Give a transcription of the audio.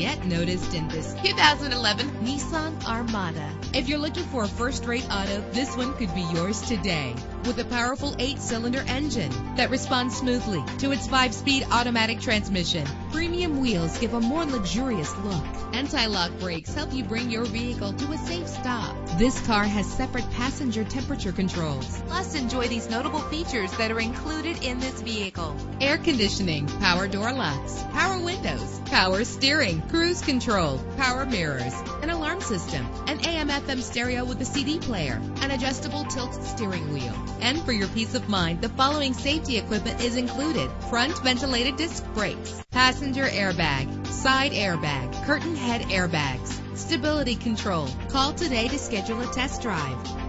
get noticed in this 2011 Nissan Armada. If you're looking for a first-rate auto, this one could be yours today. With a powerful 8-cylinder engine that responds smoothly to its 5-speed automatic transmission, premium wheels give a more luxurious look. Anti-lock brakes help you bring your vehicle to a safe stop. This car has separate passenger temperature controls. Plus, enjoy these notable features that are included in this vehicle: air conditioning, power door locks, power windows, power steering, cruise control, power mirrors, an alarm system, an AM/FM stereo with a CD player, an adjustable tilt steering wheel. And for your peace of mind, the following safety equipment is included: front ventilated disc brakes, passenger airbag, side airbag, curtain head airbags, stability control. Call today to schedule a test drive.